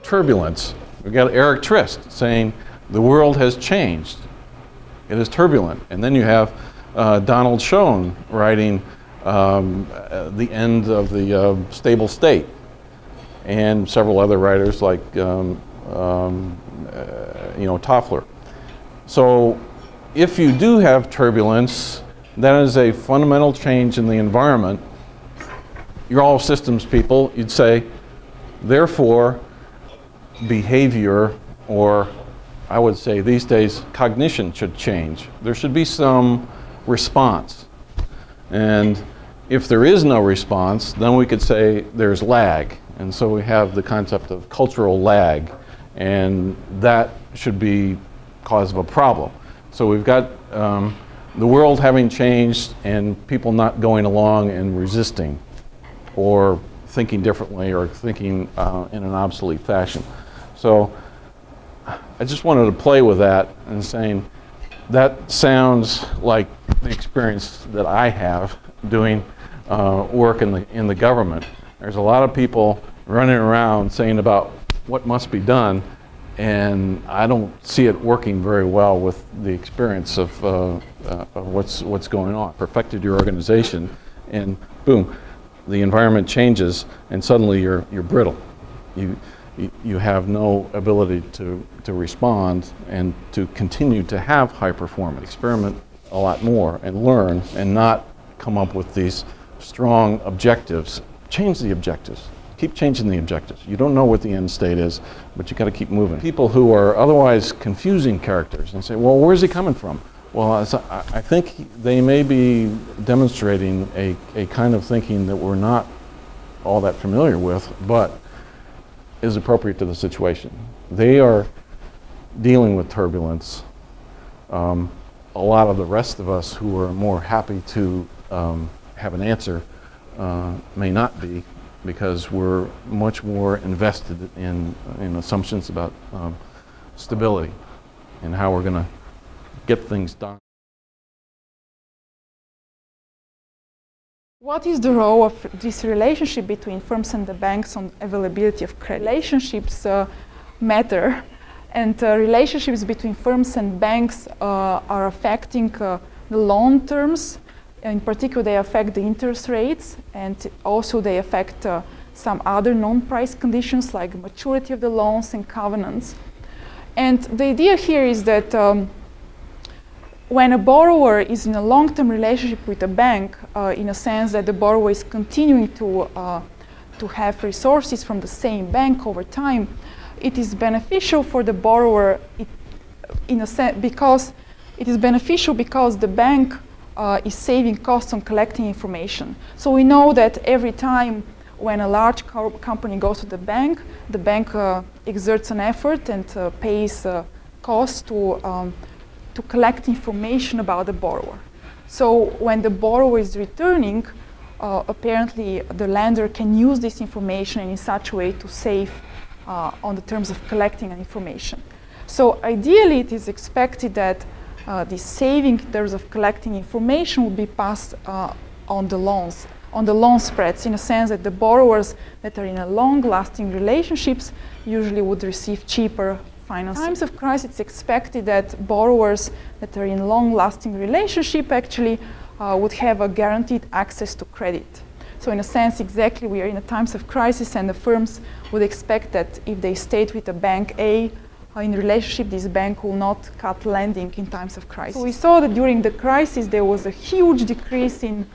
turbulence. We've got Eric Trist saying the world has changed. It is turbulent. And then you have Donald Schoen writing the end of the stable state, and several other writers like Toffler. So if you do have turbulence, that is a fundamental change in the environment. You're all systems people. You'd say, therefore, behavior, or I would say these days, cognition should change. There should be some response. And if there is no response, then we could say there's lag. And so we have the concept of cultural lag, and that should be cause of a problem. So we've got the world having changed and people not going along and resisting or thinking differently or thinking in an obsolete fashion. So I just wanted to play with that and saying that sounds like the experience that I have doing work in the government. There's a lot of people running around saying about what must be done, and I don't see it working very well with the experience of what's going on. Perfected your organization, and boom, the environment changes, and suddenly you're brittle. You have no ability to respond and to continue to have high performance. Experiment a lot more and learn, and not come up with these strong objectives. Change the objectives. Keep changing the objectives. You don't know what the end state is, but you got to keep moving. People who are otherwise confusing characters and say, well, where's he coming from? Well, I think they may be demonstrating a kind of thinking that we're not all that familiar with, but is appropriate to the situation. They are dealing with turbulence. A lot of the rest of us who are more happy to have an answer may not be, because we're much more invested in assumptions about stability and how we're going to get things done. What is the role of this relationship between firms and the banks on availability of credit? Relationships matter, and relationships between firms and banks are affecting the loan terms. In particular, they affect the interest rates, and also they affect some other non-price conditions like maturity of the loans and covenants. And the idea here is that when a borrower is in a long-term relationship with a bank, in a sense that the borrower is continuing to have resources from the same bank over time, it is beneficial for the borrower in a sense because it is beneficial because the bank is saving costs on collecting information. So we know that every time when a large company goes to the bank exerts an effort and pays costs to collect information about the borrower. So when the borrower is returning, apparently the lender can use this information in such a way to save on the terms of collecting information. So ideally it is expected that the saving in terms of collecting information will be passed on the loan spreads, in a sense that the borrowers that are in a long-lasting relationships usually would receive cheaper financing. In times of crisis, it's expected that borrowers that are in long-lasting relationship actually would have a guaranteed access to credit. So in a sense, exactly, we are in a times of crisis, and the firms would expect that if they stayed with a bank A in relationship, this bank will not cut lending in times of crisis. So we saw that during the crisis there was a huge decrease in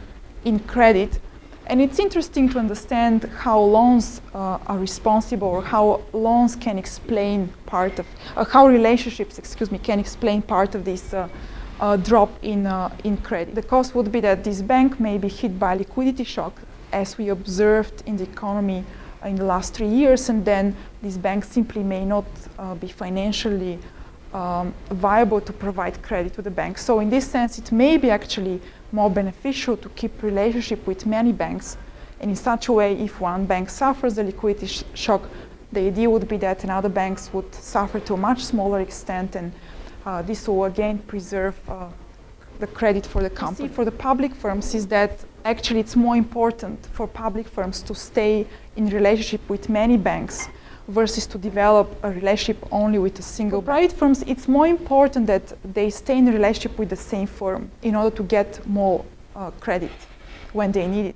credit, and it's interesting to understand how loans are responsible, or how loans can explain part of, how relationships, can explain part of this drop in credit. The cause would be that this bank may be hit by a liquidity shock, as we observed in the economy in the last 3 years, and then this bank simply may not be financially viable to provide credit to the bank. So in this sense, it may be actually more beneficial to keep relationship with many banks, and in such a way, if one bank suffers a liquidity shock, the idea would be that another banks would suffer to a much smaller extent, and this will again preserve the credit for the company. For the public firms is that actually it's more important for public firms to stay in relationship with many banks, versus to develop a relationship only with a single. For private firms, it's more important that they stay in a relationship with the same firm in order to get more credit when they need it.